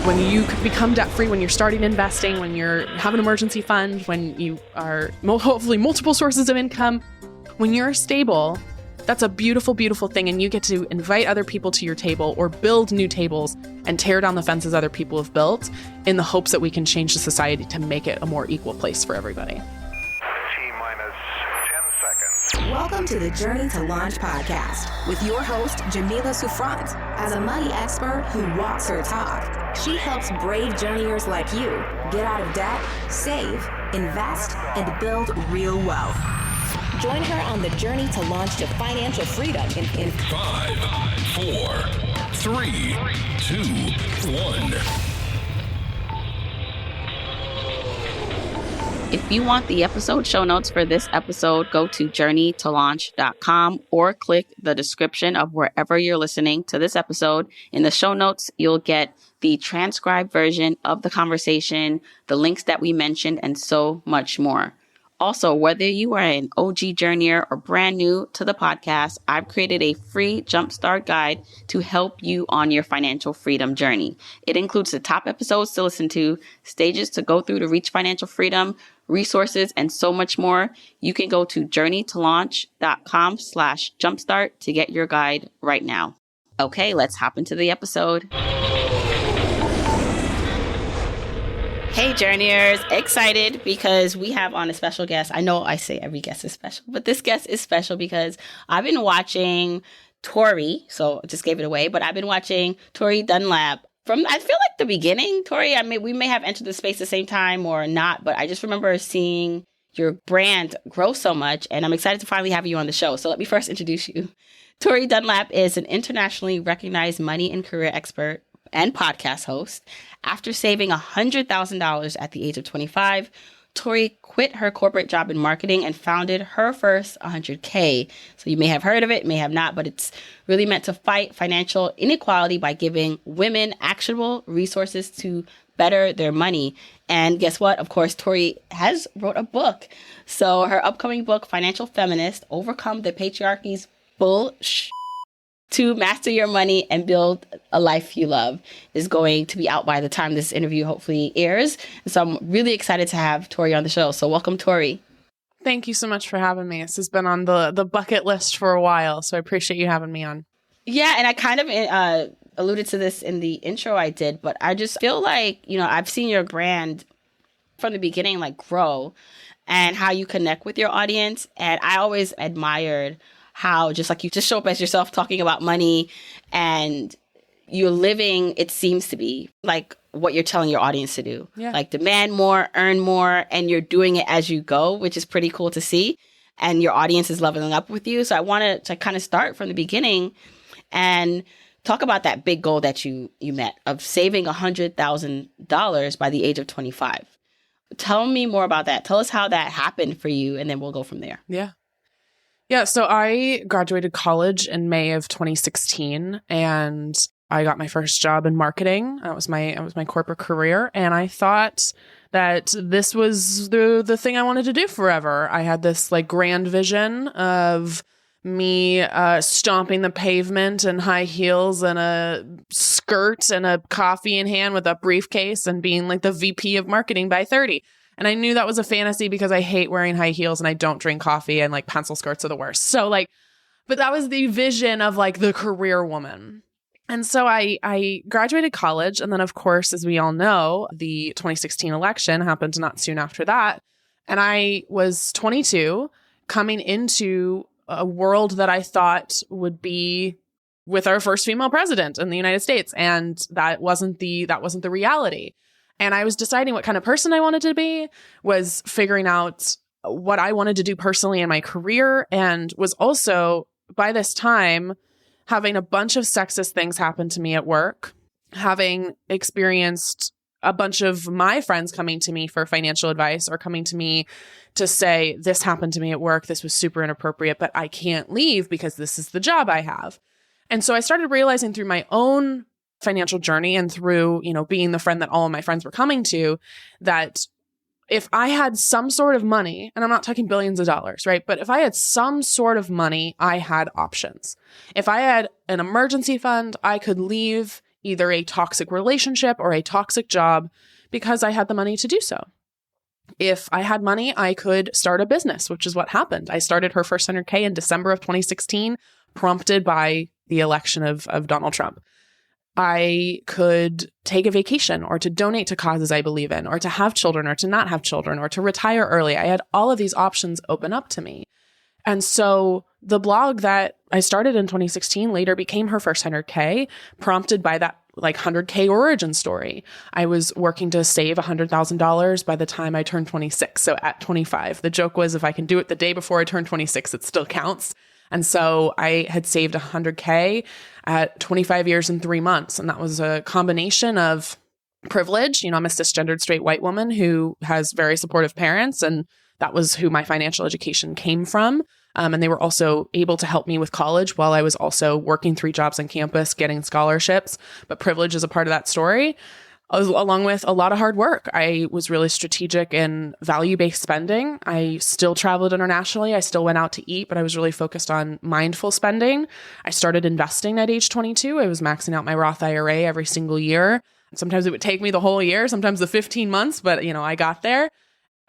when you become debt-free, when you're starting investing, when you have an emergency fund, when you are hopefully multiple sources of income, when you're stable, that's a beautiful, beautiful thing. And you get to invite other people to your table or build new tables and tear down the fences other people have built in the hopes that we can change the society to make it a more equal place for everybody. T-minus 10 seconds. Welcome to the Journey to Launch podcast with your host, Jamila Souffrant. As a money expert who walks her talk, she helps brave journeyers like you get out of debt, save, invest, and build real wealth. Join her on the journey to launch to financial freedom in 5, 4, 3, 2, 1. If you want the episode show notes for this episode, go to journeytolaunch.com or click the description of wherever you're listening to this episode. In the show notes, you'll get the transcribed version of the conversation, the links that we mentioned, and so much more. Also, whether you are an OG journeyer or brand new to the podcast, I've created a free jumpstart guide to help you on your financial freedom journey. It includes the top episodes to listen to, stages to go through to reach financial freedom, resources, and so much more. You can go to journeytolaunch.com/jumpstart to get your guide right now. Okay, let's hop into the episode. Hey, journeyers, excited because we have on a special guest. I know I say every guest is special, but this guest is special because I've been watching Tori, so I just gave it away, but I've been watching Tori Dunlap from, I feel like the beginning. Tori, I mean, we may have entered the space at the same time or not, but I just remember seeing your brand grow so much, and I'm excited to finally have you on the show. So let me first introduce you. Tori Dunlap is an internationally recognized money and career expert and podcast host. After saving $100,000 at the age of 25, Tori quit her corporate job in marketing and founded her first 100K. So you may have heard of it, may have not, but it's really meant to fight financial inequality by giving women actionable resources to better their money. And guess what? Of course, Tori has wrote a book. So her upcoming book, Financial Feminist, Overcome the Patriarchy's Bullsh to Master Your Money and Build a Life You Love, is going to be out by the time this interview hopefully airs. And so I'm really excited to have Tori on the show. So welcome, Tori. Thank you so much for having me. This has been on the bucket list for a while, so I appreciate you having me on. Yeah, and I kind of alluded to this in the intro I did, but I just feel like, you know, I've seen your brand from the beginning, like, grow and how you connect with your audience. And I always admired how just like you just show up as yourself talking about money and you're living, it seems to be like what you're telling your audience to do. Yeah. Like demand more, earn more, and you're doing it as you go, which is pretty cool to see. And your audience is leveling up with you. So I wanted to kind of start from the beginning and talk about that big goal that you met of saving $100,000 by the age of 25. Tell me more about that. Tell us how that happened for you, and then we'll go from there. Yeah, so I graduated college in May of 2016, and I got my first job in marketing. That was my corporate career, and I thought that this was the thing I wanted to do forever. I had this like grand vision of me stomping the pavement in high heels and a skirt and a coffee in hand with a briefcase and being like the VP of marketing by 30. And I knew that was a fantasy because I hate wearing high heels and I don't drink coffee and like pencil skirts are the worst. So like, but that was the vision of like the career woman. And so I graduated college. And then of course, as we all know, the 2016 election happened not soon after that. And I was 22 coming into a world that I thought would be with our first female president in the United States. And that wasn't the reality. And I was deciding what kind of person I wanted to be, was figuring out what I wanted to do personally in my career, and was also, by this time, having a bunch of sexist things happen to me at work, having experienced a bunch of my friends coming to me for financial advice or coming to me to say, this happened to me at work, this was super inappropriate, but I can't leave because this is the job I have. And so I started realizing through my own financial journey and through, you know, being the friend that all of my friends were coming to, that if I had some sort of money, and I'm not talking billions of dollars, right? But if I had some sort of money, I had options. If I had an emergency fund, I could leave either a toxic relationship or a toxic job because I had the money to do so. If I had money, I could start a business, which is what happened. I started Her First 100K in December of 2016, prompted by the election of Donald Trump. I could take a vacation or to donate to causes I believe in, or to have children or to not have children, or to retire early. I had all of these options open up to me. And so the blog that I started in 2016 later became Her First 100K, prompted by that 100K origin story. I was working to save $100,000 by the time I turned 26. So at 25, the joke was if I can do it the day before I turn 26, it still counts. And so I had saved 100K at 25 years and 3 months. And that was a combination of privilege. I'm a cisgendered straight white woman who has very supportive parents. And that was who my financial education came from. And they were also able to help me with college while I was also working 3 jobs on campus, getting scholarships. But privilege is a part of that story, along with a lot of hard work. I was really strategic in value-based spending. I still traveled internationally. I still went out to eat, but I was really focused on mindful spending. I started investing at age 22. I was maxing out my Roth IRA every single year. Sometimes it would take me the whole year, sometimes the 15 months, but I got there.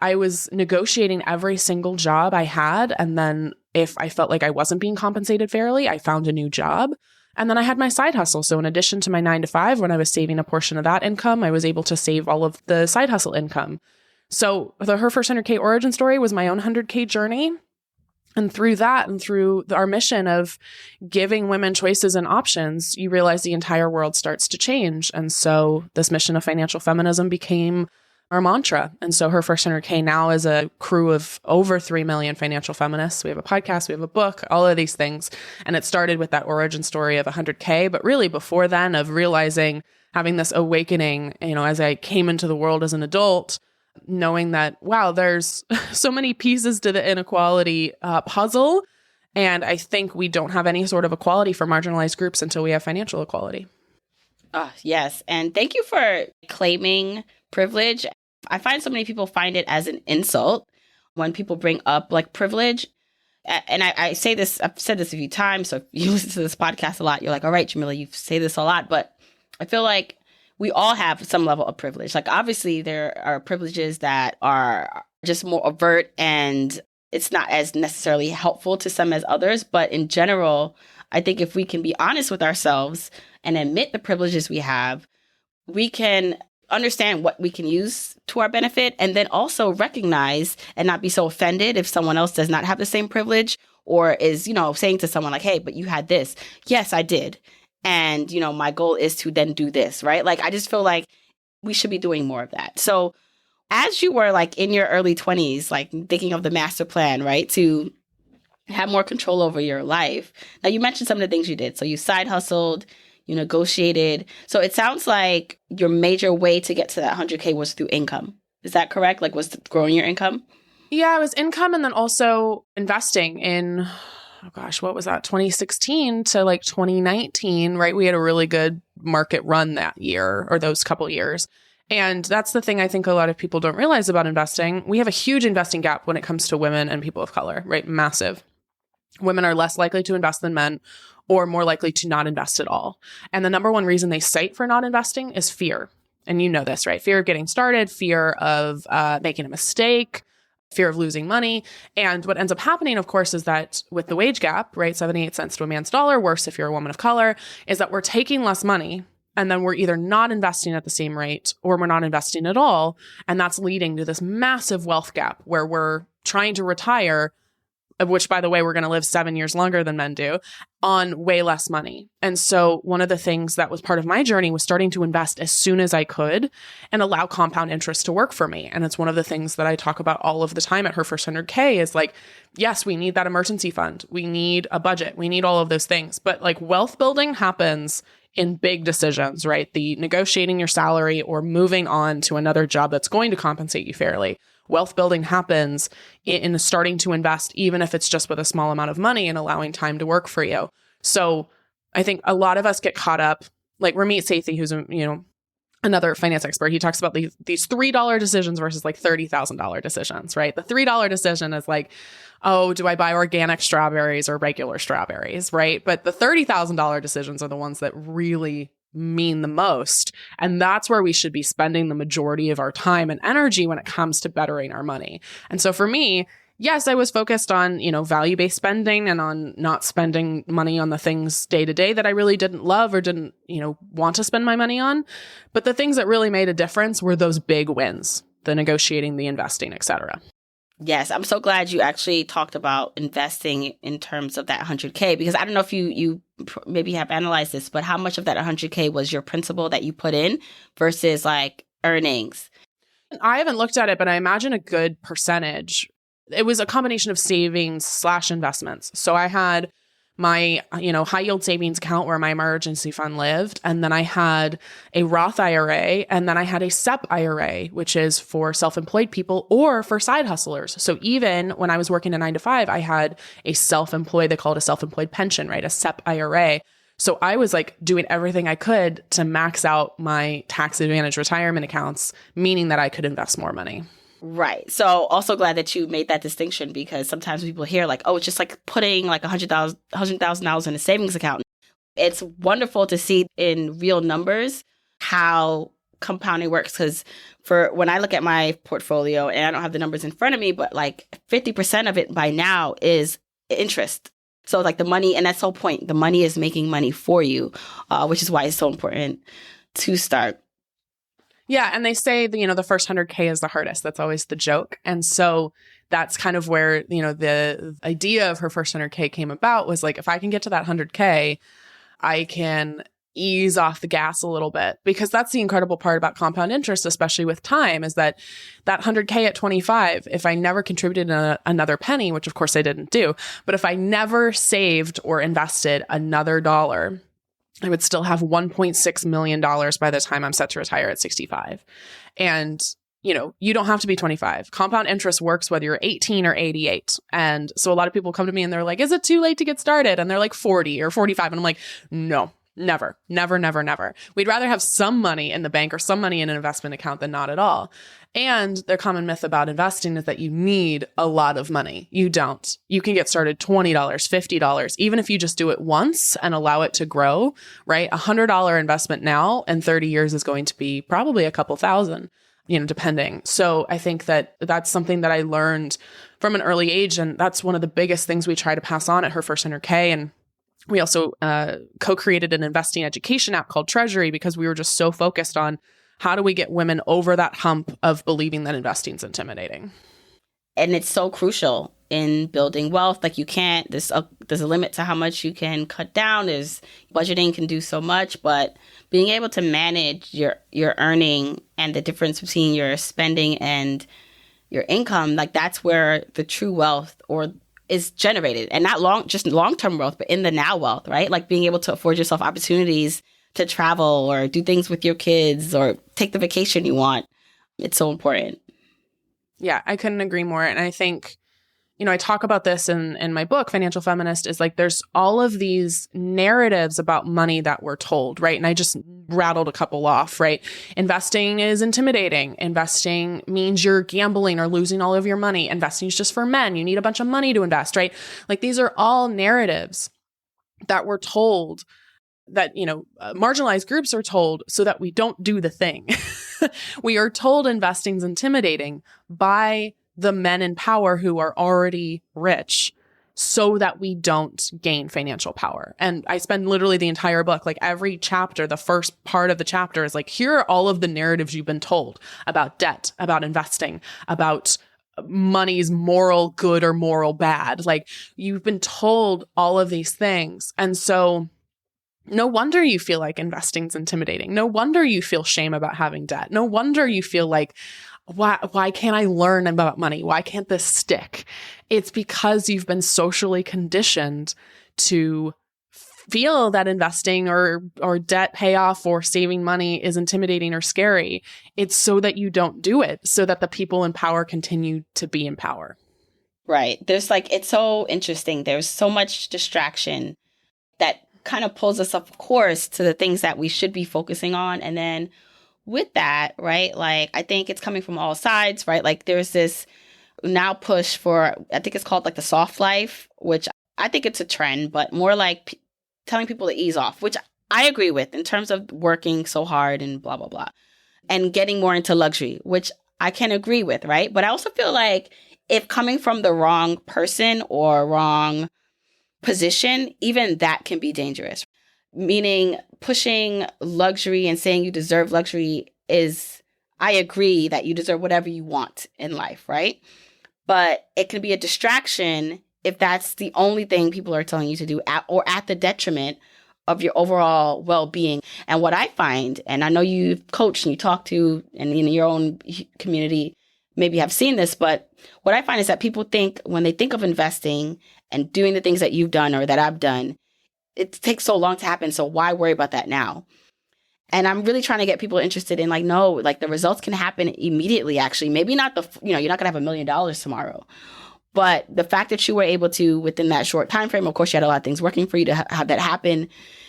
I was negotiating every single job I had. And then if I felt like I wasn't being compensated fairly, I found a new job. And then I had my side hustle. So in addition to my 9 to 5, when I was saving a portion of that income, I was able to save all of the side hustle income. So the Her First 100K origin story was my own 100K journey. And through that and through our mission of giving women choices and options, you realize the entire world starts to change. And so this mission of financial feminism became our mantra. And so Her First 100K now is a crew of over 3 million financial feminists. We have a podcast, we have a book, all of these things. And it started with that origin story of 100K, but really before then of realizing, having this awakening, as I came into the world as an adult, knowing that, wow, there's so many pieces to the inequality puzzle. And I think we don't have any sort of equality for marginalized groups until we have financial equality. Yes. And thank you for claiming privilege. I find so many people find it as an insult when people bring up privilege. And I say this, I've said this a few times. So if you listen to this podcast a lot, you're like, all right, Jamila, you say this a lot. But I feel like we all have some level of privilege. Obviously, there are privileges that are just more overt and it's not as necessarily helpful to some as others. But in general, I think if we can be honest with ourselves and admit the privileges we have, we can understand what we can use to our benefit, and then also recognize and not be so offended if someone else does not have the same privilege or is, saying to someone hey, but you had this. Yes, I did. And, my goal is to then do this, right? I just feel like we should be doing more of that. So as you were in your early 20s, thinking of the master plan, right, to have more control over your life. Now, you mentioned some of the things you did. So you side hustled, you negotiated. So it sounds like your major way to get to that 100K was through income. Is that correct? Was growing your income? Yeah, it was income and then also investing in, what was that? 2016 to 2019, right? We had a really good market run that year or those couple years. And that's the thing I think a lot of people don't realize about investing. We have a huge investing gap when it comes to women and people of color, right? Massive. Women are less likely to invest than men, or more likely to not invest at all. And the number one reason they cite for not investing is fear. And you know this, right? Fear of getting started, fear of making a mistake, fear of losing money. And what ends up happening, of course, is that with the wage gap, right, 78 cents to a man's dollar, worse if you're a woman of color, is that we're taking less money and then we're either not investing at the same rate or we're not investing at all. And that's leading to this massive wealth gap where we're trying to retire, of which, by the way, we're going to live 7 years longer than men do, on way less money. And so one of the things that was part of my journey was starting to invest as soon as I could and allow compound interest to work for me. And it's one of the things that I talk about all of the time at Her First 100K is yes, we need that emergency fund. We need a budget. We need all of those things. But wealth building happens in big decisions, right? The negotiating your salary or moving on to another job that's going to compensate you fairly. Wealth building happens in starting to invest, even if it's just with a small amount of money and allowing time to work for you. So I think a lot of us get caught up, Ramit Sethi, who's another finance expert. He talks about these $3 decisions versus $30,000 decisions, right? The $3 decision is do I buy organic strawberries or regular strawberries, right? But the $30,000 decisions are the ones that really mean the most. And that's where we should be spending the majority of our time and energy when it comes to bettering our money. And so for me, yes, I was focused on, value-based spending and on not spending money on the things day to day that I really didn't love or didn't, want to spend my money on. But the things that really made a difference were those big wins, the negotiating, the investing, et cetera. Yes, I'm so glad you actually talked about investing in terms of that 100K, because I don't know if you maybe have analyzed this, but how much of that 100K was your principal that you put in versus like earnings? I haven't looked at it, but I imagine a good percentage. It was a combination of savings / investments. So I had my, high yield savings account where my emergency fund lived. And then I had a Roth IRA, and then I had a SEP IRA, which is for self-employed people or for side hustlers. So even when I was working a 9 to 5, I had a self-employed, they call it a self-employed pension, right? A SEP IRA. So I was like doing everything I could to max out my tax advantage retirement accounts, meaning that I could invest more money. Right. So also glad that you made that distinction, because sometimes people hear like, oh, it's just like putting like $100,000 in a savings account. It's wonderful to see in real numbers how compounding works, because for when I look at my portfolio, and I don't have the numbers in front of me, but like 50% of it by now is interest. So like the money, and that's the whole point, the money is making money for you, which is why it's so important to start. Yeah. And they say, the first 100K is the hardest. That's always the joke. And so that's kind of where, the idea of her first 100K came about, was like, if I can get to that 100K, I can ease off the gas a little bit, because that's the incredible part about compound interest, especially with time, is that 100K at 25, if I never contributed another penny, which of course I didn't do, but if I never saved or invested another dollar, I would still have $1.6 million by the time I'm set to retire at 65. And, you don't have to be 25. Compound interest works whether you're 18 or 88. And so a lot of people come to me and they're like, is it too late to get started? And they're like 40 or 45. And I'm like, no. Never, never, never, never. We'd rather have some money in the bank or some money in an investment account than not at all. And the common myth about investing is that you need a lot of money. You don't. You can get started $20, $50, even if you just do it once and allow it to grow, right? $100 investment now in 30 years is going to be probably a couple thousand, depending. So I think that that's something that I learned from an early age. And that's one of the biggest things we try to pass on at her first 100K. And we also co-created an investing education app called Treasury, because we were just so focused on how do we get women over that hump of believing that investing is intimidating. And it's so crucial in building wealth. Like there's a limit to how much you can cut down. There's budgeting can do so much, but being able to manage your earning and the difference between your spending and your income, like that's where the true wealth is generated, and not long-term wealth, but in the now wealth, right? Like being able to afford yourself opportunities to travel or do things with your kids or take the vacation you want. It's so important. Yeah, I couldn't agree more. And I think, I talk about this in my book, Financial Feminist, is like there's all of these narratives about money that we're told, right? And I just rattled a couple off, right? Investing is intimidating. Investing means you're gambling or losing all of your money. Investing is just for men. You need a bunch of money to invest, right? Like these are all narratives that we're told, that, marginalized groups are told so that we don't do the thing. We are told investing is intimidating by the men in power who are already rich, so that we don't gain financial power. And I spend literally the entire book, like every chapter, the first part of the chapter is like, here are all of the narratives you've been told about debt, about investing, about money's moral good or moral bad. Like you've been told all of these things. And so no wonder you feel like investing's intimidating. No wonder you feel shame about having debt. No wonder you feel like, why can't I learn about money? Why can't this stick? It's because you've been socially conditioned to feel that investing or debt payoff or saving money is intimidating or scary. It's so that you don't do it, so that the people in power continue to be in power. Right. There's it's so interesting. There's so much distraction that kind of pulls us off course to the things that we should be focusing on. And then with that, right, like I think it's coming from all sides, right? Like there's this now push for, I think it's called like the soft life, which I think it's a trend, but more like telling people to ease off, which I agree with in terms of working so hard and blah, blah, blah, and getting more into luxury, which I can agree with, right? But I also feel like if coming from the wrong person or wrong position, even that can be dangerous. Meaning pushing luxury and saying you deserve luxury is, I agree that you deserve whatever you want in life, right? But it can be a distraction if that's the only thing people are telling you to do or at the detriment of your overall well-being. And what I find, and I know you've coached and you talk to, and in your own community, maybe have seen this, but what I find is that people think when they think of investing and doing the things that you've done or that I've done, it takes so long to happen. So why worry about that now? And I'm really trying to get people interested in like, no, like the results can happen immediately, actually. Maybe not you're not going to have $1 million tomorrow. But the fact that you were able to, within that short time frame, of course, you had a lot of things working for you to have that happen,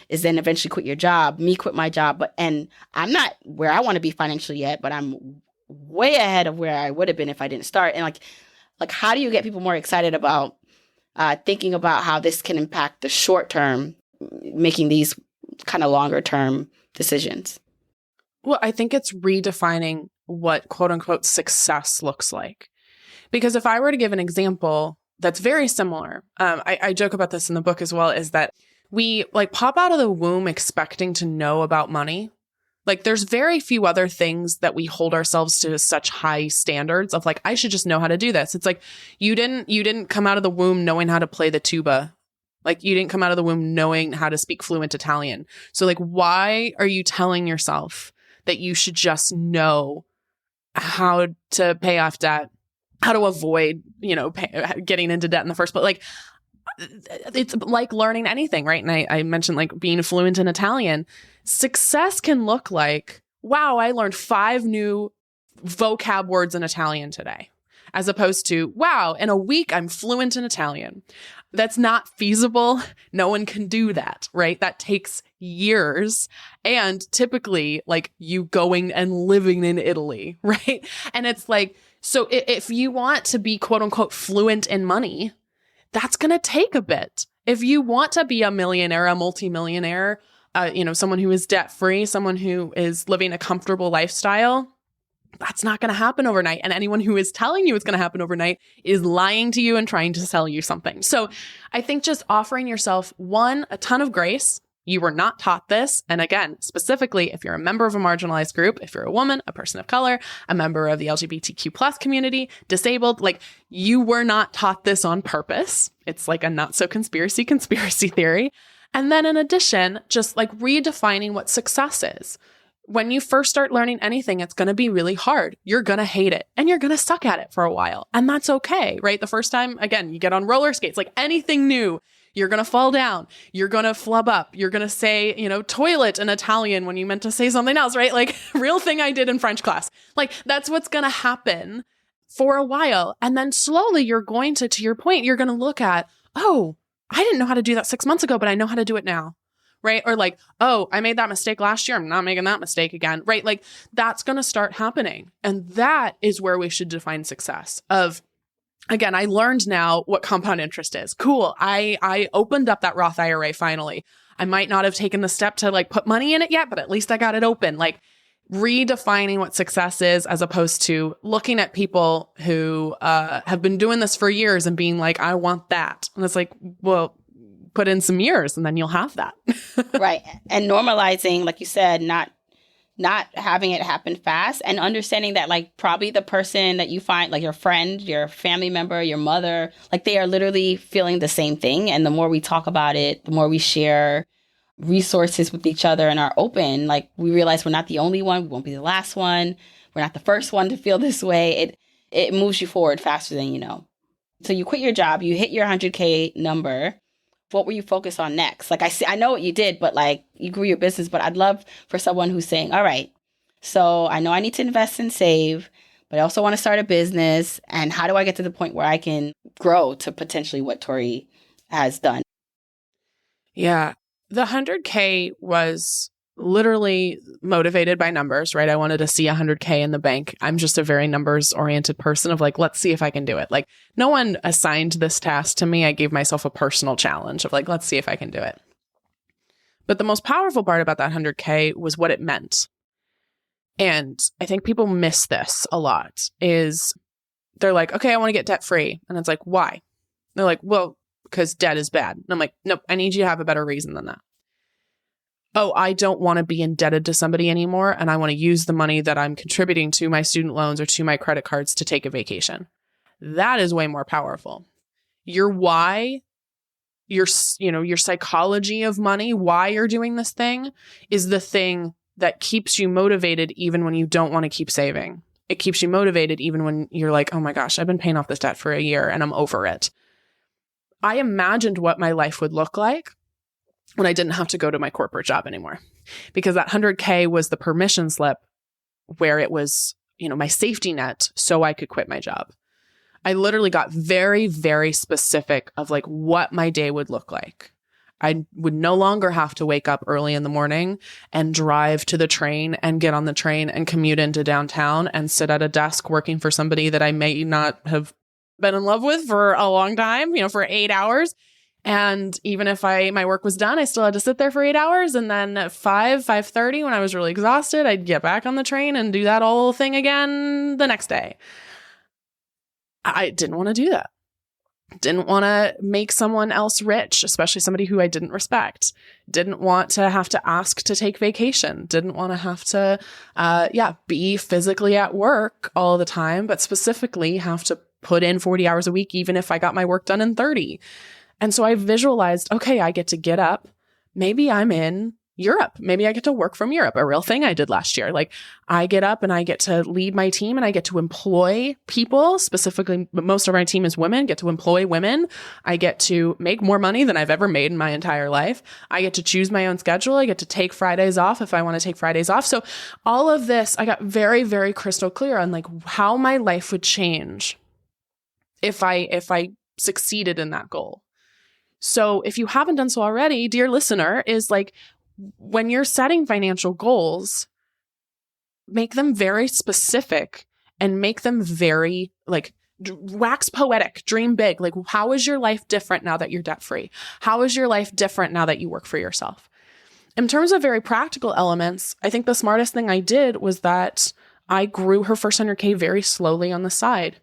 is then eventually quit your job, me quit my job. And I'm not where I want to be financially yet, but I'm way ahead of where I would have been if I didn't start. And like how do you get people more excited about thinking about how this can impact the short term, making these kind of longer term decisions? Well, I think it's redefining what quote unquote success looks like. Because if I were to give an example that's very similar, I joke about this in the book as well, is that we like pop out of the womb expecting to know about money. Like there's very few other things that we hold ourselves to such high standards of like, I should just know how to do this. It's like, you didn't come out of the womb knowing how to play the tuba. Like you didn't come out of the womb knowing how to speak fluent Italian. So like, why are you telling yourself that you should just know how to pay off debt, how to avoid, getting into debt in the first place? Like, it's like learning anything, right? And I mentioned like being fluent in Italian. Success can look like, wow, I learned 5 new vocab words in Italian today, as opposed to, wow, in a week, I'm fluent in Italian. That's not feasible. No one can do that, right? That takes years. And typically like you going and living in Italy, right? And it's like, so if you want to be quote unquote fluent in money, that's going to take a bit. If you want to be a millionaire, a multimillionaire, someone who is debt free, someone who is living a comfortable lifestyle, that's not going to happen overnight. And anyone who is telling you it's going to happen overnight is lying to you and trying to sell you something. So I think just offering yourself, one, a ton of grace. You were not taught this. And again, specifically, if you're a member of a marginalized group, if you're a woman, a person of color, a member of the LGBTQ plus community, disabled, like you were not taught this on purpose. It's like a not so conspiracy theory. And then in addition, just like redefining what success is. When you first start learning anything, it's going to be really hard. You're going to hate it and you're going to suck at it for a while. And that's okay, right? The first time, again, you get on roller skates, like anything new, you're going to fall down. You're going to flub up. You're going to say, toilet in Italian when you meant to say something else, right? Like real thing I did in French class. Like that's what's going to happen for a while. And then slowly you're going to your point, you're going to look at, oh, I didn't know how to do that 6 months ago, but I know how to do it now. Right? Or like, oh, I made that mistake last year. I'm not making that mistake again. Right? Like that's going to start happening. And that is where we should define success of, again, I learned now what compound interest is. Cool. I opened up that Roth IRA finally. I might not have taken the step to like put money in it yet, but at least I got it open. Like redefining what success is as opposed to looking at people who have been doing this for years and being like, I want that. And it's like, well, put in some years and then you'll have that. Right. And normalizing, like you said, not having it happen fast and understanding that like probably the person that you find, like your friend, your family member, your mother, like they are literally feeling the same thing. And the more we talk about it, the more we share resources with each other and are open, like we realize we're not the only one. We won't be the last one. We're not the first one to feel this way. It moves you forward faster than you know. So you quit your job, you hit your 100K number. What were you focused on next? Like I know what you did, but like you grew your business, but I'd love for someone who's saying, all right, so I know I need to invest and save, but I also want to start a business. And how do I get to the point where I can grow to potentially what Tori has done? Yeah. The 100K was literally motivated by numbers, right? I wanted to see 100K in the bank. I'm just a very numbers oriented person of like, let's see if I can do it. Like no one assigned this task to me. I gave myself a personal challenge of like, let's see if I can do it. But the most powerful part about that 100K was what it meant. And I think people miss this a lot, is they're like, okay, I want to get debt free. And it's like, why? They're like, well, because debt is bad. And I'm like, nope, I need you to have a better reason than that. Oh, I don't want to be indebted to somebody anymore. And I want to use the money that I'm contributing to my student loans or to my credit cards to take a vacation. That is way more powerful. Your why, your psychology of money, why you're doing this thing, is the thing that keeps you motivated even when you don't want to keep saving. It keeps you motivated even when you're like, oh my gosh, I've been paying off this debt for a year and I'm over it. I imagined what my life would look like when I didn't have to go to my corporate job anymore, because that 100K was the permission slip where it was, my safety net so I could quit my job. I literally got very, very specific of like what my day would look like. I would no longer have to wake up early in the morning and drive to the train and get on the train and commute into downtown and sit at a desk working for somebody that I may not have been in love with for a long time, for 8 hours. And even if my work was done, I still had to sit there for 8 hours. And then at 5:30, when I was really exhausted, I'd get back on the train and do that whole thing again the next day. I didn't want to do that. Didn't want to make someone else rich, especially somebody who I didn't respect. Didn't want to have to ask to take vacation. Didn't want to have to, be physically at work all the time, but specifically have to put in 40 hours a week, even if I got my work done in 30. And so I visualized, okay, I get to get up. Maybe I'm in Europe. Maybe I get to work from Europe, a real thing I did last year. Like, I get up and I get to lead my team and I get to employ people. Specifically, most of my team is women, get to employ women. I get to make more money than I've ever made in my entire life. I get to choose my own schedule. I get to take Fridays off if I want to take Fridays off. So all of this, I got very, very crystal clear on like how my life would change if I succeeded in that goal. So if you haven't done so already, dear listener, is like, when you're setting financial goals, make them very specific and make them very wax poetic, dream big. Like, how is your life different now that you're debt free? How is your life different now that you work for yourself? In terms of very practical elements, I think the smartest thing I did was that I grew her first 100K very slowly on the side.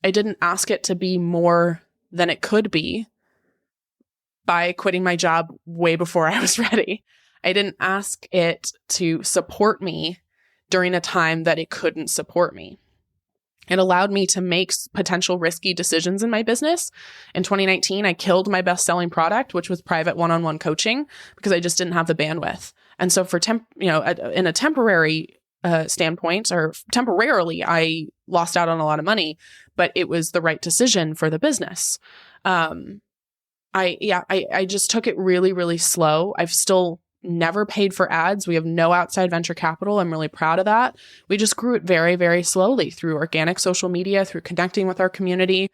I didn't ask it to be more than it could be by quitting my job way before I was ready. I didn't ask it to support me during a time that it couldn't support me. It allowed me to make potential risky decisions in my business. In 2019, I killed my best-selling product, which was private one-on-one coaching, because I just didn't have the bandwidth. And so in a temporary standpoint, or temporarily, I lost out on a lot of money, but it was the right decision for the business. I just took it really, really slow. I've still never paid for ads. We have no outside venture capital. I'm really proud of that. We just grew it very, very slowly through organic social media, through connecting with our community.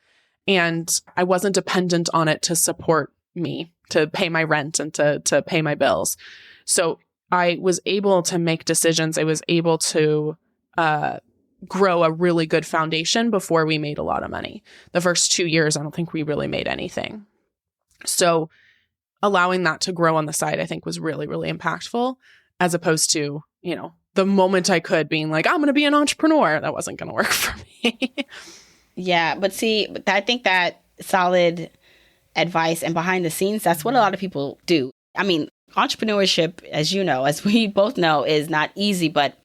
And I wasn't dependent on it to support me, to pay my rent and to pay my bills. So I was able to make decisions. I was able to grow a really good foundation before we made a lot of money. The first 2 years, I don't think we really made anything. So allowing that to grow on the side, I think, was really, really impactful, as opposed to, the moment I could being like, I'm going to be an entrepreneur. That wasn't going to work for me. Yeah. But see, I think that solid advice and behind the scenes, that's what a lot of people do. I mean, entrepreneurship, as you know, as we both know, is not easy, but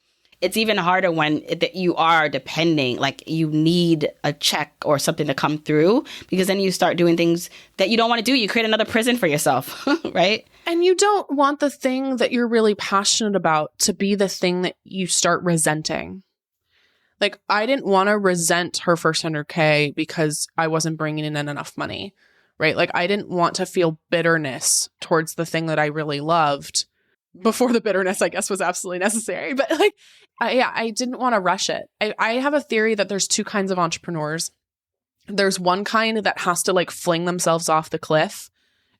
it's even harder when you are depending, like you need a check or something to come through, because then you start doing things that you don't want to do. You create another prison for yourself, right? And you don't want the thing that you're really passionate about to be the thing that you start resenting. Like, I didn't want to resent her first 100K because I wasn't bringing in enough money, right? Like, I didn't want to feel bitterness towards the thing that I really loved before the bitterness, I guess, was absolutely necessary. But I didn't want to rush it. I have a theory that there's two kinds of entrepreneurs. There's one kind that has to fling themselves off the cliff,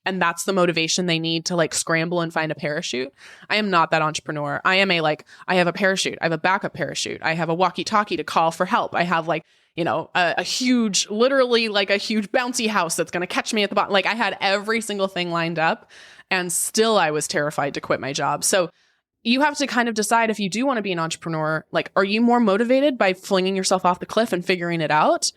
and that's the motivation they need to scramble and find a parachute. I am not that entrepreneur. I am I have a parachute. I have a backup parachute. I have a walkie-talkie to call for help. I have a huge, literally like a huge bouncy house that's going to catch me at the bottom. Like I had every single thing lined up, and still I was terrified to quit my job. So you have to kind of decide, if you do want to be an entrepreneur, like, are you more motivated by flinging yourself off the cliff and figuring it out?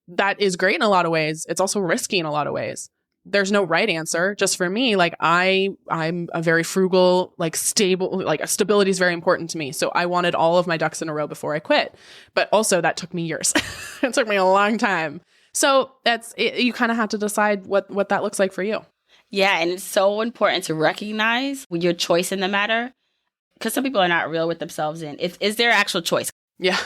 That is great in a lot of ways. It's also risky in a lot of ways. There's no right answer. Just for me, like I'm a very frugal, like stable, like stability is very important to me. So I wanted all of my ducks in a row before I quit. But also that took me years. It took me a long time. So that's it. You kind of have to decide what that looks like for you. Yeah. And it's so important to recognize your choice in the matter, because some people are not real with themselves. And is their actual choice? Yeah.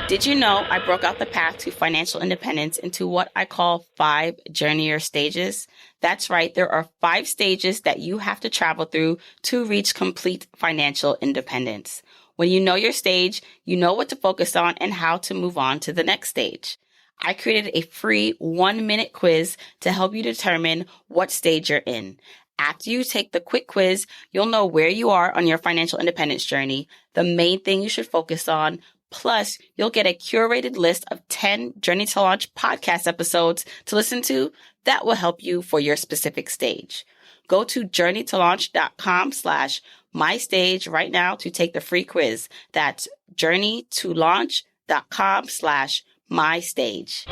Did you know I broke out the path to financial independence into what I call 5 journeyer stages? That's right. There are 5 stages that you have to travel through to reach complete financial independence. When you know your stage, you know what to focus on and how to move on to the next stage. I created a free 1-minute quiz to help you determine what stage you're in. After you take the quick quiz, you'll know where you are on your financial independence journey, the main thing you should focus on. Plus, you'll get a curated list of 10 Journey to Launch podcast episodes to listen to that will help you for your specific stage. Go to journeytolaunch.com/mystage right now to take the free quiz. That's journeytolaunch.com/mystage.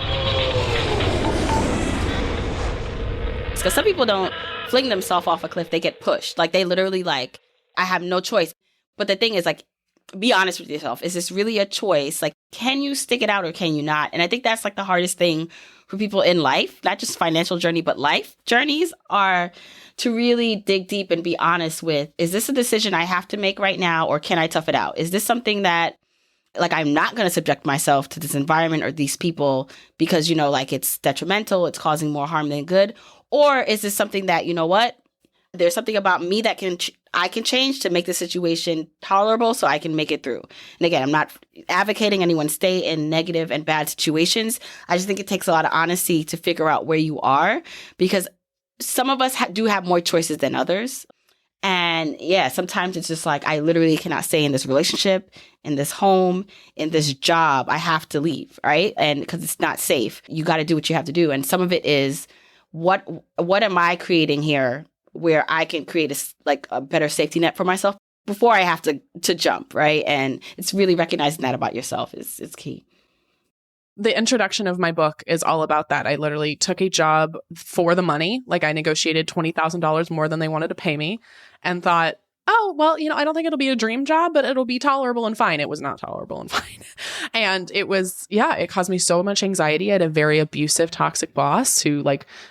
Because some people don't fling themselves off a cliff, they get pushed. Like they literally like, I have no choice. But the thing is like, be honest with yourself. Is this really a choice? Like, can you stick it out or can you not? And I think that's like the hardest thing for people in life, not just financial journey, but life journeys, are to really dig deep and be honest with, is this a decision I have to make right now, or can I tough it out? Is this something that like, I'm not going to subject myself to this environment or these people because, like it's detrimental, it's causing more harm than good? Or is this something that, you know what? There's something about me that I can change to make the situation tolerable so I can make it through. And again, I'm not advocating anyone stay in negative and bad situations. I just think it takes a lot of honesty to figure out where you are, because some of us do have more choices than others. And yeah, sometimes it's just like, I literally cannot stay in this relationship, in this home, in this job. I have to leave, right? And because it's not safe, you got to do what you have to do. And some of it is, what am I creating here where I can create a better safety net for myself before I have to jump, right? And it's really recognizing that about yourself is key. The introduction of my book is all about that. I literally took a job for the money. Like I negotiated $20,000 more than they wanted to pay me and thought, oh, well, I don't think it'll be a dream job, but it'll be tolerable and fine. It was not tolerable and fine. And it was, it caused me so much anxiety. I had a very abusive, toxic boss who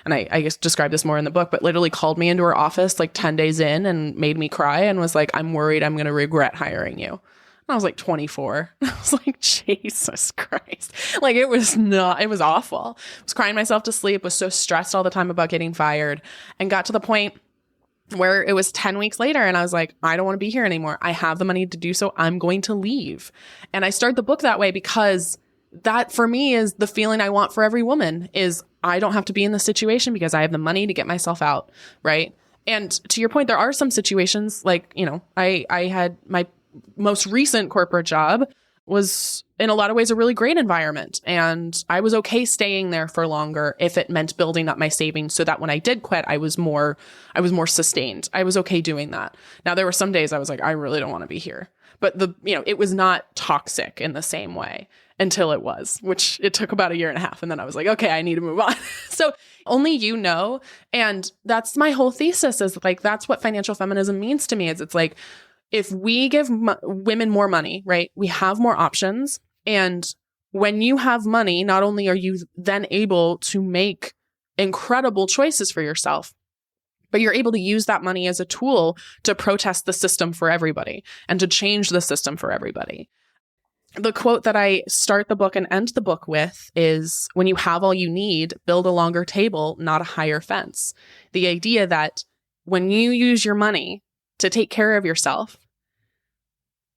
and I guess describe this more in the book, but literally called me into her office 10 days in and made me cry and was like, I'm worried I'm going to regret hiring you. And I was 24. I was like, Jesus Christ. It was awful. I was crying myself to sleep, was so stressed all the time about getting fired, and got to the point where it was 10 weeks later and I was like, I don't want to be here anymore. I have the money to do so. I'm going to leave. And I started the book that way because that for me is the feeling I want for every woman, is I don't have to be in this situation because I have the money to get myself out. Right. And to your point, there are some situations I had my most recent corporate job was in a lot of ways a really great environment. And I was okay staying there for longer if it meant building up my savings so that when I did quit, I was more sustained. I was okay doing that. Now, there were some days I was like, I really don't want to be here. But it was not toxic in the same way until it was, which it took about 1.5 years. And then I was like, okay, I need to move on. So only you know. And that's my whole thesis is that's what financial feminism means to me. It's like, if we give women more money, right, we have more options. And when you have money, not only are you then able to make incredible choices for yourself, but you're able to use that money as a tool to protest the system for everybody and to change the system for everybody. The quote that I start the book and end the book with is, when you have all you need, build a longer table, not a higher fence. The idea that when you use your money to take care of yourself,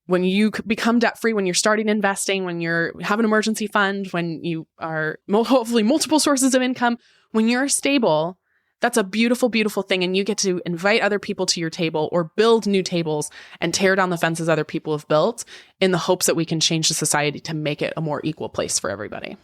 when you become debt-free, when you're starting investing, when you have an emergency fund, when you are hopefully multiple sources of income, when you're stable, That's a beautiful, beautiful thing. And you get to invite other people to your table or build new tables and tear down the fences other people have built in the hopes that we can change the society to make it a more equal place for everybody.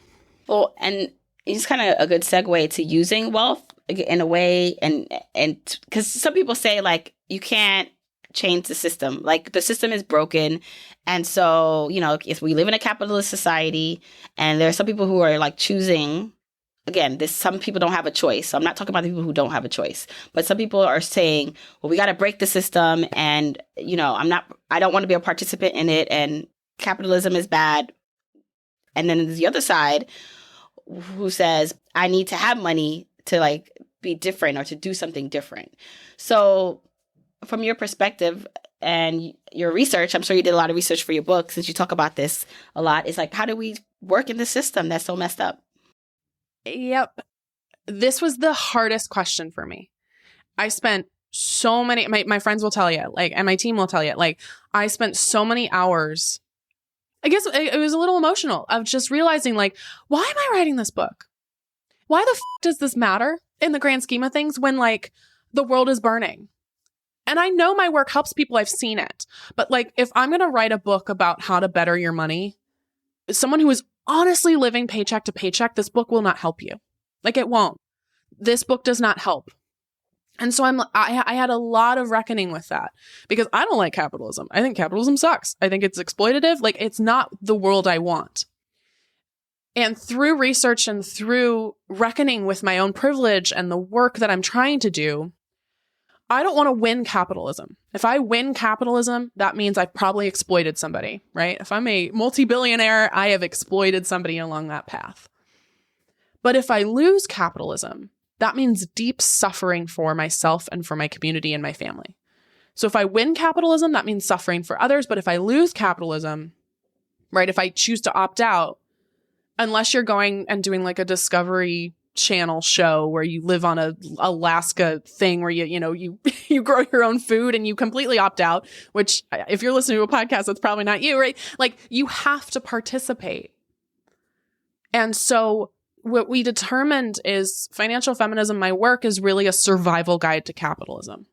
Well, and it's kind of a good segue to using wealth in a way. And because some people say, like, you can't change the system. Like, the system is broken. And so, you know, if we live in a capitalist society and there are some people who are like choosing, again, some people don't have a choice. So I'm not talking about the people who don't have a choice, but some people are saying, well, we got to break the system. And, you know, I don't want to be a participant in it. And capitalism is bad. And then there's the other side who says, I need to have money to like be different or to do something different. So from your perspective and your research, I'm sure you did a lot of research for your book since you talk about this a lot. It's like, how do we work in the system that's so messed up? Yep. This was the hardest question for me. I spent so many, my friends will tell you, like, and my team will tell you, like, I spent so many hours, I guess it was a little emotional of just realizing, like, why am I writing this book? Why the does this matter in the grand scheme of things when, like, the world is burning? And I know my work helps people. I've seen it. But, like, if I'm going to write a book about how to better your money, someone who is honestly living paycheck to paycheck, this book will not help you. Like, it won't. This book does not help. And so I had a lot of reckoning with that because I don't like capitalism. I think capitalism sucks. I think it's exploitative. Like, it's not the world I want. And through research and through reckoning with my own privilege and the work that I'm trying to do, I don't want to win capitalism. If I win capitalism, that means I've probably exploited somebody, right? If I'm a multi-billionaire, I have exploited somebody along that path. But if I lose capitalism, that means deep suffering for myself and for my community and my family. So if I win capitalism, that means suffering for others. But if I lose capitalism, right, if I choose to opt out, unless you're going and doing like a Discovery Channel show where you live on a Alaska thing where you grow your own food and you completely opt out, which if you're listening to a podcast, that's probably not you, right? Like, you have to participate. And so what we determined is financial feminism, my work, is really a survival guide to capitalism.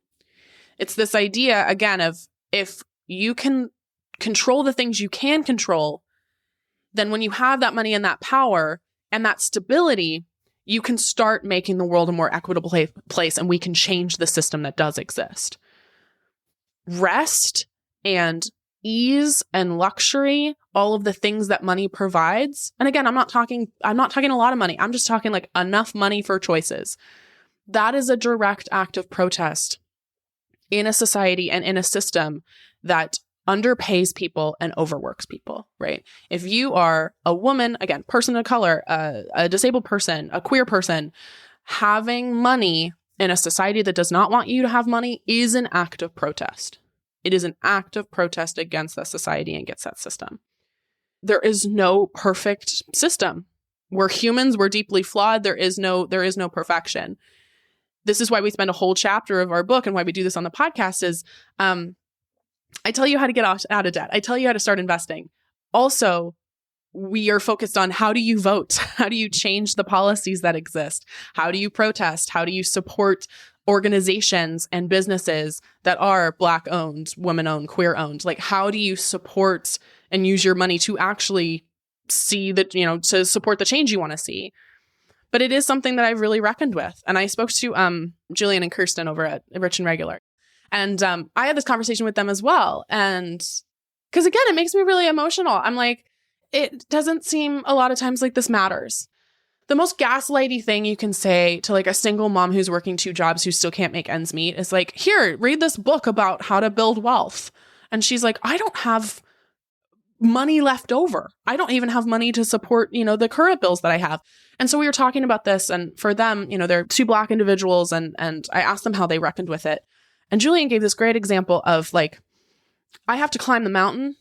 It's this idea, again, of if you can control the things you can control, then when you have that money and that power and that stability, you can start making the world a more equitable place, and we can change the system that does exist. Rest and ease and luxury, all of the things that money provides. And again, I'm not talking a lot of money. I'm just talking like enough money for choices. That is a direct act of protest in a society and in a system that underpays people and overworks people, right? If you are a woman, again, person of color, a disabled person, a queer person, having money in a society that does not want you to have money is an act of protest. It is an act of protest against that society and against that system. There is no perfect system. We're humans, we're deeply flawed. There is no perfection. This is why we spend a whole chapter of our book and why we do this on the podcast is, I tell you how to get out of debt. I tell you how to start investing. Also, we are focused on how do you vote? How do you change the policies that exist? How do you protest? How do you support organizations and businesses that are Black-owned, women-owned, queer-owned? Like, how do you support and use your money to actually see that, to support the change you want to see? But it is something that I've really reckoned with. And I spoke to Julian and Kirsten over at Rich and Regular. And I had this conversation with them as well. And because, again, it makes me really emotional. I'm like, it doesn't seem a lot of times like this matters. The most gaslighty thing you can say to like a single mom who's working 2 jobs who still can't make ends meet is like, here, read this book about how to build wealth. And she's like, I don't have money left over. I don't even have money to support, the current bills that I have. And so we were talking about this. And for them, they're 2 Black individuals. And I asked them how they reckoned with it. And Julian gave this great example of like, I have to climb the mountain.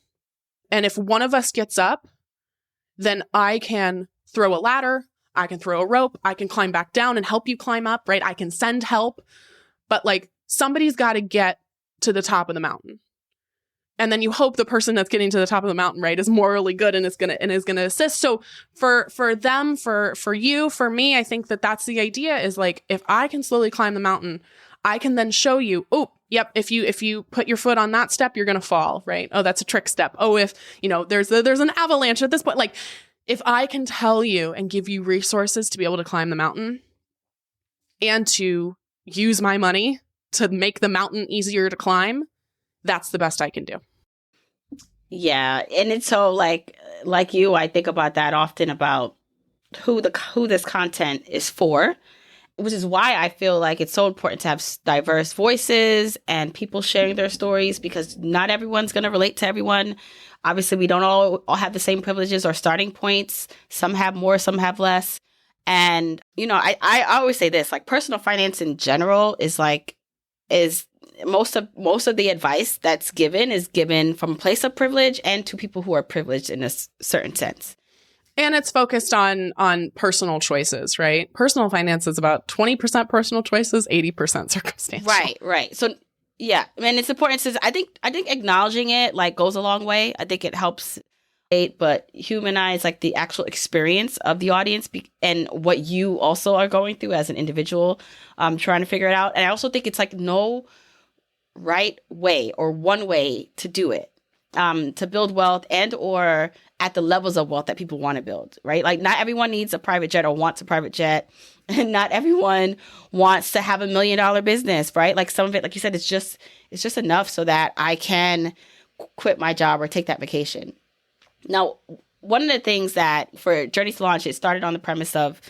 And if one of us gets up, then I can throw a ladder, I can throw a rope, I can climb back down and help you climb up, right? I can send help. But like, somebody's got to get to the top of the mountain. And then you hope the person that's getting to the top of the mountain, right, is morally good and is gonna assist. So for them, for you, for me, I think that's the idea is like, if I can slowly climb the mountain, I can then show you, oh, yep, if you put your foot on that step, you're gonna fall, right? Oh, that's a trick step. Oh, if there's an avalanche at this point, like if I can tell you and give you resources to be able to climb the mountain and to use my money to make the mountain easier to climb, that's the best I can do. Yeah. And it's so like you, I think about that often about who this content is for, which is why I feel like it's so important to have diverse voices and people sharing their stories, because not everyone's going to relate to everyone. Obviously, we don't all have the same privileges or starting points. Some have more, some have less. And, I always say this, like personal finance in general is most of the advice that's given is given from a place of privilege and to people who are privileged in a certain sense. And it's focused on personal choices, right? Personal finance is about 20% personal choices, 80% circumstantial. Right. So yeah, and it's important to, I think acknowledging it like goes a long way. I think it helps, but humanize like the actual experience of the audience and what you also are going through as an individual, trying to figure it out. And I also think it's like no right way or one way to do it, to build wealth and or at the levels of wealth that people want to build, right? Like not everyone needs a private jet or wants a private jet, and not everyone wants to have $1 million business, right? Like some of it, like you said, it's just enough so that I can quit my job or take that vacation. Now, one of the things that for Journey to Launch, it started on the premise of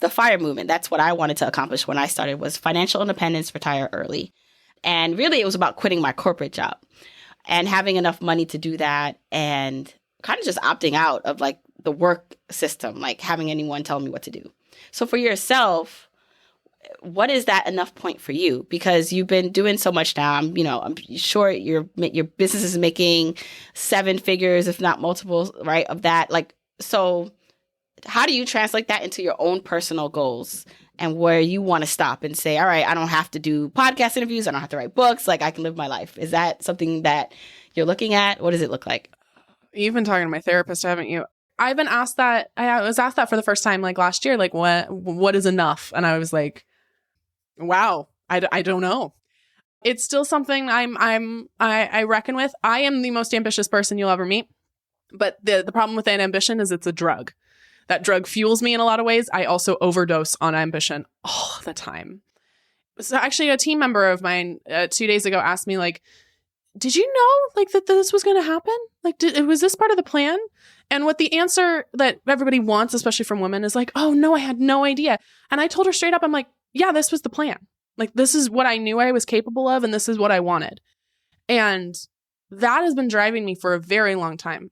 the FIRE movement. That's what I wanted to accomplish when I started, was financial independence, retire early. And really, it was about quitting my corporate job and having enough money to do that and kind of just opting out of like the work system, like having anyone tell me what to do. So for yourself, what is that enough point for you? Because you've been doing so much now. I'm sure your business is making 7 figures, if not multiples, right, of that. Like, so how do you translate that into your own personal goals and where you want to stop and say, all right, I don't have to do podcast interviews. I don't have to write books. Like I can live my life. Is that something that you're looking at? What does it look like? You've been talking to my therapist, haven't you? I've been asked that. I was asked that for the first time like last year, like what is enough? And I was like, wow, I don't know. It's still something I reckon with. I am the most ambitious person you'll ever meet. But the problem with that ambition is it's a drug. That drug fuels me in a lot of ways. I also overdose on ambition all the time. So actually a team member of mine 2 days ago asked me like, did you know like that this was going to happen? Like, was this part of the plan? And what the answer that everybody wants, especially from women, is like, oh no, I had no idea. And I told her straight up, I'm like, yeah, this was the plan. Like, this is what I knew I was capable of, and this is what I wanted. And that has been driving me for a very long time.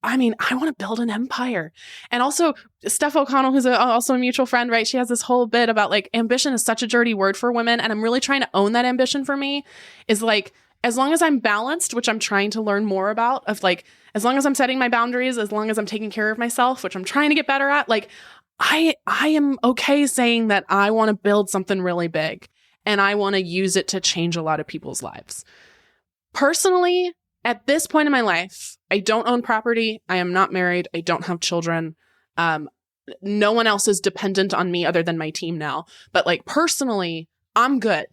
I mean, I want to build an empire. And also, Steph O'Connell, who's also a mutual friend, right? She has this whole bit about like, ambition is such a dirty word for women. And I'm really trying to own that ambition for me is like, as long as I'm balanced, which I'm trying to learn more about, of like, as long as I'm setting my boundaries, as long as I'm taking care of myself, which I'm trying to get better at, like, I am okay saying that I want to build something really big and I want to use it to change a lot of people's lives. Personally, at this point in my life, I don't own property. I am not married. I don't have children. No one else is dependent on me other than my team now. But like personally, I'm good.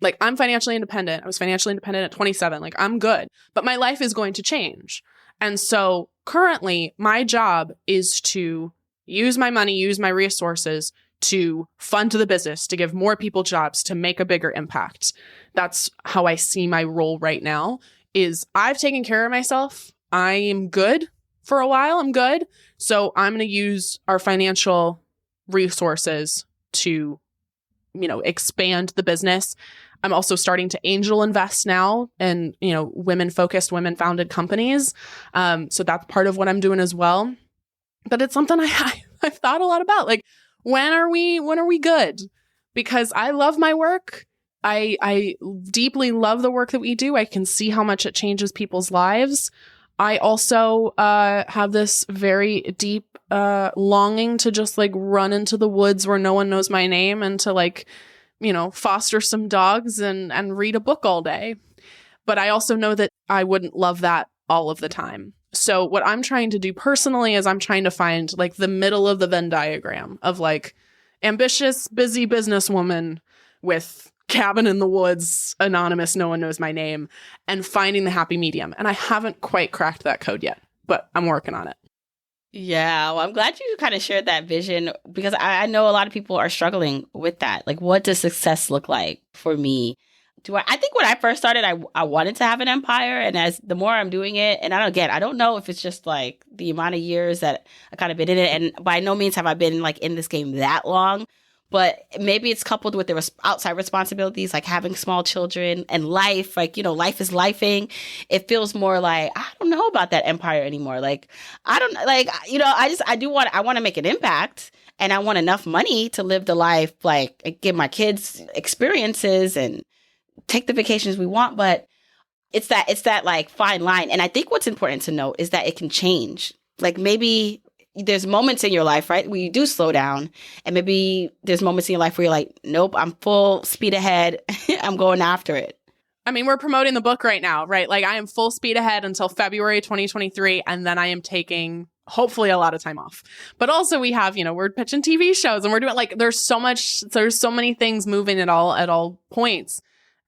Like I'm financially independent. I was financially independent at 27. Like I'm good. But my life is going to change. And so currently my job is to use my money, use my resources to fund the business, to give more people jobs, to make a bigger impact. That's how I see my role right now. Is I've taken care of myself. I am good for a while. I'm good. So I'm going to use our financial resources to, expand the business. I'm also starting to angel invest now in, women-focused, women-founded companies. So that's part of what I'm doing as well. But it's something I've thought a lot about. Like, when are we good? Because I love my work. I deeply love the work that we do. I can see how much it changes people's lives. I also have this very deep longing to just like run into the woods where no one knows my name and to like, foster some dogs and read a book all day. But I also know that I wouldn't love that all of the time. So what I'm trying to do personally is I'm trying to find like the middle of the Venn diagram of like ambitious, busy businesswoman with cabin in the woods, anonymous, no one knows my name, and finding the happy medium. And I haven't quite cracked that code yet, but I'm working on it. Yeah, well, I'm glad you kind of shared that vision because I know a lot of people are struggling with that. Like, what does success look like for me? I think when I first started, I wanted to have an empire. And as the more I'm doing it, and I don't know if it's just like the amount of years that I kind of been in it. And by no means have I been like in this game that long. But maybe it's coupled with the outside responsibilities, like having small children and life, like, life is lifing. It feels more like, I don't know about that empire anymore. Like, I don't like, I want to make an impact and I want enough money to live the life, like give my kids experiences and take the vacations we want. But it's that like fine line. And I think what's important to note is that it can change. Like maybe there's moments in your life, right, where you do slow down. And maybe there's moments in your life where you're like, nope, I'm full speed ahead. I'm going after it. I mean, we're promoting the book right now, right? Like I am full speed ahead until February 2023. And then I am taking hopefully a lot of time off. But also we have, we're pitching TV shows and we're doing like, there's so many things moving at all points.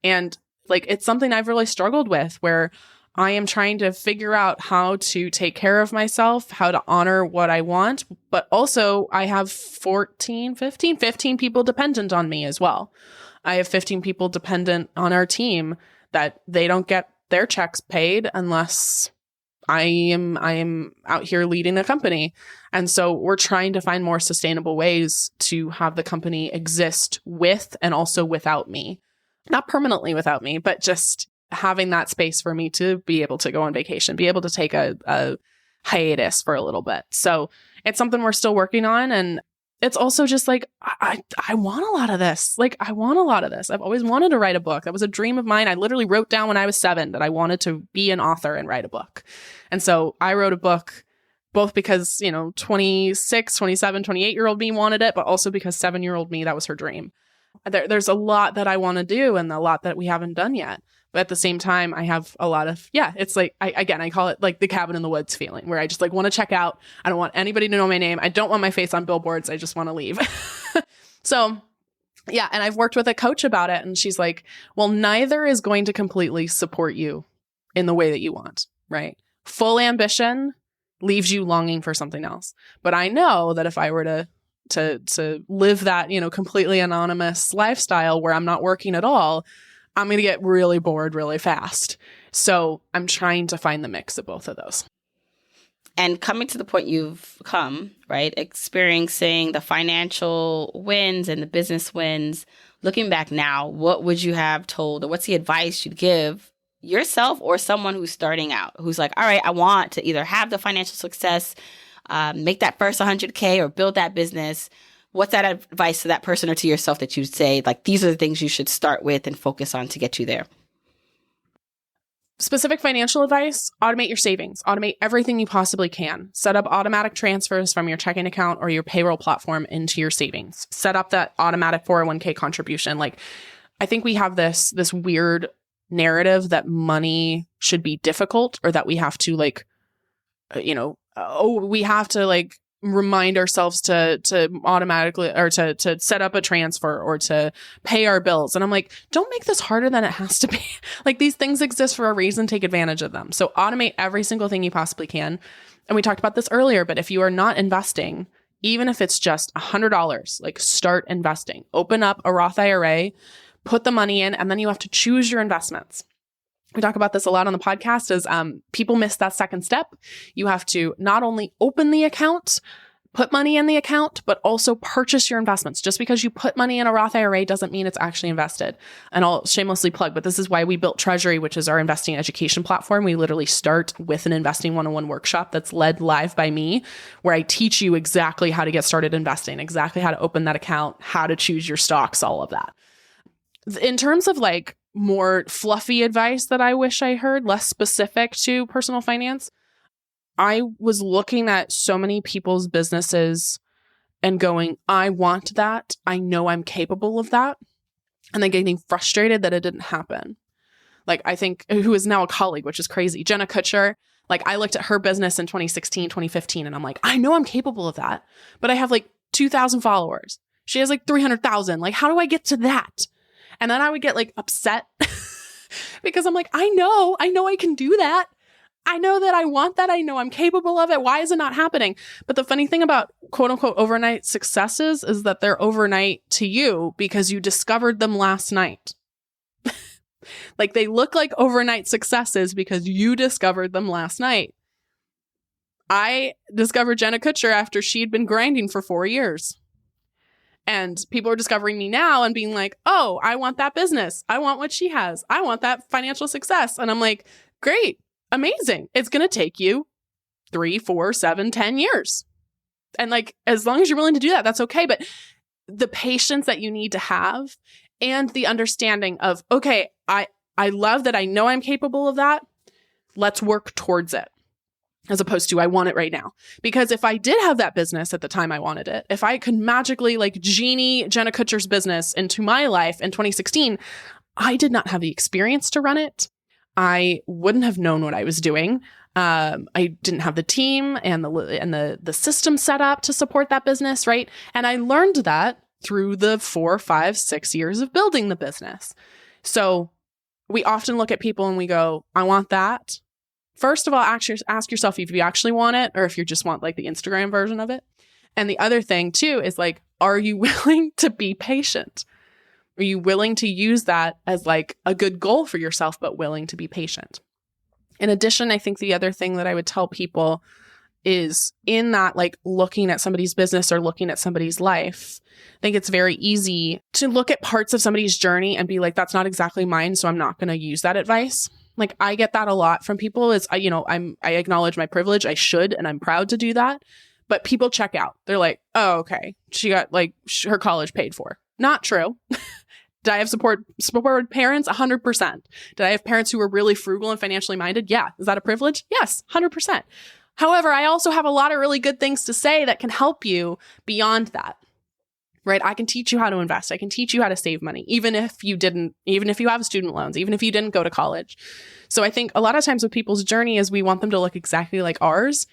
And like, it's something I've really struggled with where I am trying to figure out how to take care of myself, how to honor what I want. But also I have 15 people dependent on me as well. I have 15 people dependent on our team that they don't get their checks paid unless I am out here leading a company. And so we're trying to find more sustainable ways to have the company exist with and also without me. Not permanently without me, but just having that space for me to be able to go on vacation, be able to take a hiatus for a little bit. So it's something we're still working on. And it's also just like, I want a lot of this. Like, I want a lot of this. I've always wanted to write a book. That was a dream of mine. I literally wrote down when I was 7 that I wanted to be an author and write a book. And so I wrote a book both because, 26, 27, 28-year-old me wanted it, but also because 7-year-old me, that was her dream. There's a lot that I want to do and a lot that we haven't done yet. But at the same time, I have a lot of, it's like, I call it like the cabin in the woods feeling where I just like want to check out. I don't want anybody to know my name. I don't want my face on billboards. I just want to leave. So, and I've worked with a coach about it. And she's like, well, neither is going to completely support you in the way that you want, right? Full ambition leaves you longing for something else. But I know that if I were to live that, completely anonymous lifestyle where I'm not working at all, I'm going to get really bored really fast. So I'm trying to find the mix of both of those. And coming to the point you've come, right, experiencing the financial wins and the business wins, looking back now, what would you have told or what's the advice you'd give yourself or someone who's starting out, who's like, all right, I want to either have the financial success, make that first 100K or build that business. What's that advice to that person or to yourself that you'd say, like, these are the things you should start with and focus on to get you there? Specific financial advice, automate your savings, automate everything you possibly can. Set up automatic transfers from your checking account or your payroll platform into your savings. Set up that automatic 401k contribution. Like, I think we have this weird narrative that money should be difficult or that we have to we have to remind ourselves to automatically or to set up a transfer or to pay our bills. And I'm like, don't make this harder than it has to be. Like, these things exist for a reason. Take advantage of them. So automate every single thing you possibly can. And we talked about this earlier, but if you are not investing, even if it's just $100, like, start investing. Open up a Roth IRA, put the money in, and then you have to choose your investments. We talk about this a lot on the podcast is people miss that second step. You have to not only open the account, put money in the account, but also purchase your investments. Just because you put money in a Roth IRA doesn't mean it's actually invested. And I'll shamelessly plug, but this is why we built Treasury, which is our investing education platform. We literally start with an investing 101 workshop that's led live by me, where I teach you exactly how to get started investing, exactly how to open that account, how to choose your stocks, all of that. In terms of more fluffy advice that I wish I heard, less specific to personal finance, I was looking at so many people's businesses and going, I want that. I know I'm capable of that. And then getting frustrated that it didn't happen. Like, I think, who is now a colleague, which is crazy. Jenna Kutcher. Like, I looked at her business in 2016, 2015, and I'm like, I know I'm capable of that, but I have like 2,000 followers. She has like 300,000. Like, how do I get to that? And then I would get like upset because I'm like, I know I can do that. I know that I want that. I know I'm capable of it. Why is it not happening? But the funny thing about quote unquote overnight successes is that they're overnight to you because you discovered them last night. Like, they look like overnight successes because you discovered them last night. I discovered Jenna Kutcher after she'd been grinding for 4 years. And people are discovering me now and being like, oh, I want that business. I want what she has. I want that financial success. And I'm like, great, amazing. It's going to take you 3, 4, 7, 10 years. And like, as long as you're willing to do that, that's okay. But the patience that you need to have and the understanding of, okay, I love that I know I'm capable of that. Let's work towards it. As opposed to, I want it right now. Because if I did have that business at the time I wanted it, if I could magically like genie Jenna Kutcher's business into my life in 2016, I did not have the experience to run it. I wouldn't have known what I was doing. I didn't have the team and the system set up to support that business, right? And I learned that through the 4, 5, 6 years of building the business. So we often look at people and we go, I want that. First of all, ask yourself if you actually want it or if you just want like the Instagram version of it. And the other thing too is like, are you willing to be patient? Are you willing to use that as like a good goal for yourself, but willing to be patient? In addition, I think the other thing that I would tell people is in that like looking at somebody's business or looking at somebody's life, I think it's very easy to look at parts of somebody's journey and be like, that's not exactly mine, so I'm not going to use that advice. Like, I get that a lot from people is, I acknowledge my privilege. I should, and I'm proud to do that. But people check out. They're like, oh, okay. She got like her college paid for. Not true. Did I have support parents? 100%. Did I have parents who were really frugal and financially minded? Yeah. Is that a privilege? Yes, 100%. However, I also have a lot of really good things to say that can help you beyond that. Right? I can teach you how to invest. I can teach you how to save money, even if you have student loans, even if you didn't go to college. So I think a lot of times with people's journey is we want them to look exactly like ours.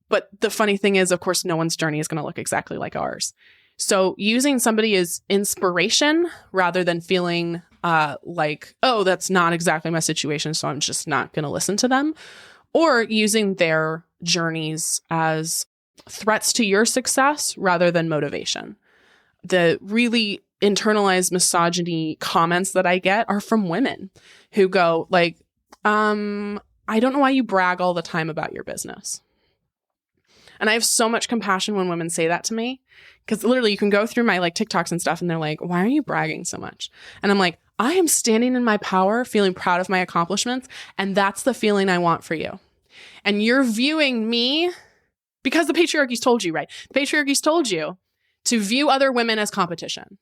But the funny thing is, of course, no one's journey is going to look exactly like ours. So using somebody as inspiration rather than feeling like, oh, that's not exactly my situation, so I'm just not going to listen to them, or using their journeys as threats to your success rather than motivation. The really internalized misogyny comments that I get are from women who go like, I don't know why you brag all the time about your business. And I have so much compassion when women say that to me, because literally you can go through my like TikToks and stuff and they're like, why are you bragging so much? And I'm like, I am standing in my power, feeling proud of my accomplishments. And that's the feeling I want for you. And you're viewing me because the patriarchy's told you, right? The patriarchy's told you to view other women as competition.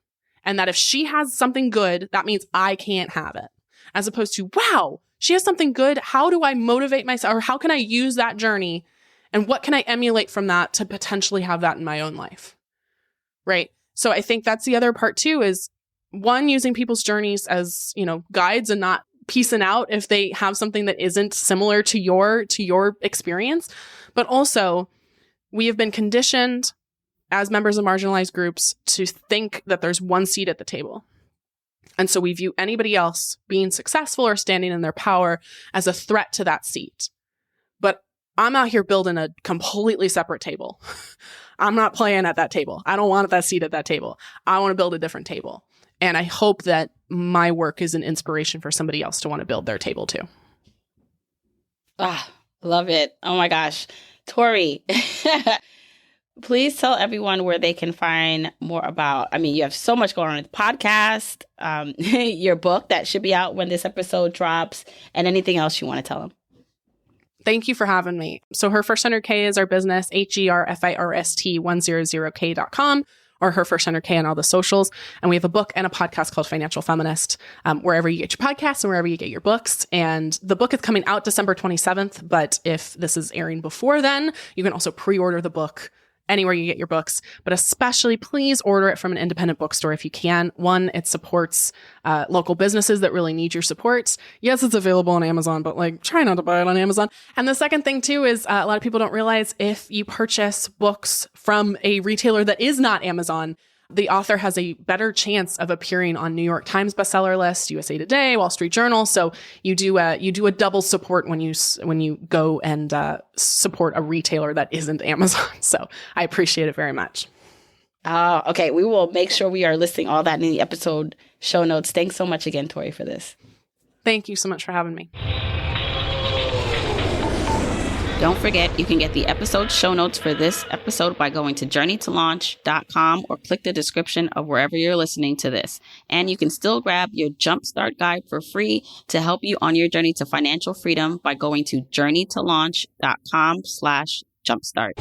And that if she has something good, that means I can't have it. As opposed to, wow, she has something good. How do I motivate myself? Or how can I use that journey? And what can I emulate from that to potentially have that in my own life? Right? So I think that's the other part too, is one, using people's journeys as, guides and not piecing out if they have something that isn't similar to your experience. But also, we have been conditioned as members of marginalized groups to think that there's one seat at the table. And so we view anybody else being successful or standing in their power as a threat to that seat. But I'm out here building a completely separate table. I'm not playing at that table. I don't want that seat at that table. I want to build a different table. And I hope that my work is an inspiration for somebody else to want to build their table too. Love it. Oh my gosh. Tori, please tell everyone where they can find more about, you have so much going on with the podcast, your book that should be out when this episode drops, and anything else you want to tell them. Thank you for having me. So Her First 100K is our business, HERFIRST100K.com, or Her First 100K on all the socials. And we have a book and a podcast called Financial Feminist, wherever you get your podcasts and wherever you get your books. And the book is coming out December 27th. But if this is airing before then, you can also pre-order the book anywhere you get your books, but especially please order it from an independent bookstore if you can. One, it supports local businesses that really need your support. Yes, it's available on Amazon, but like try not to buy it on Amazon. And the second thing too is a lot of people don't realize if you purchase books from a retailer that is not Amazon, the author has a better chance of appearing on New York Times bestseller list, USA Today, Wall Street Journal. So you do a double support when you go and support a retailer that isn't Amazon. So I appreciate it very much. Okay. We will make sure we are listing all that in the episode show notes. Thanks so much again, Tori, for this. Thank you so much for having me. Don't forget, you can get the episode show notes for this episode by going to journeytolaunch.com or click the description of wherever you're listening to this. And you can still grab your Jumpstart Guide for free to help you on your journey to financial freedom by going to journeytolaunch.com/jumpstart.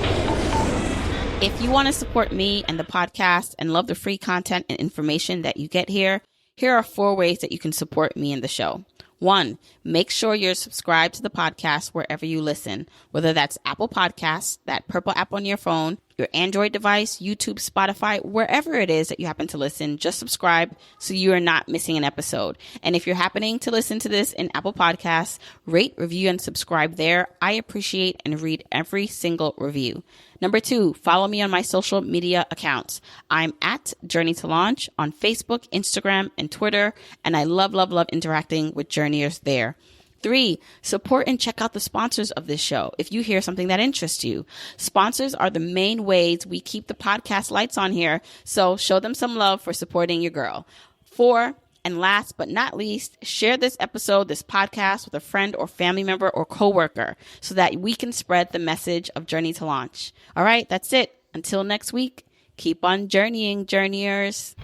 If you want to support me and the podcast and love the free content and information that you get here are 4 ways that you can support me and the show. 1, make sure you're subscribed to the podcast wherever you listen, whether that's Apple Podcasts, that purple app on your phone, your Android device, YouTube, Spotify, wherever it is that you happen to listen, just subscribe so you are not missing an episode. And if you're happening to listen to this in Apple Podcasts, rate, review, and subscribe there. I appreciate and read every single review. Number 2, follow me on my social media accounts. I'm at Journey to Launch on Facebook, Instagram, and Twitter, and I love interacting with journeyers there. 3, support and check out the sponsors of this show if you hear something that interests you. Sponsors are the main ways we keep the podcast lights on here, so show them some love for supporting your girl. 4, and last but not least, share this episode, this podcast with a friend or family member or coworker so that we can spread the message of Journey to Launch. All right, that's it. Until next week, keep on journeying, journeyers.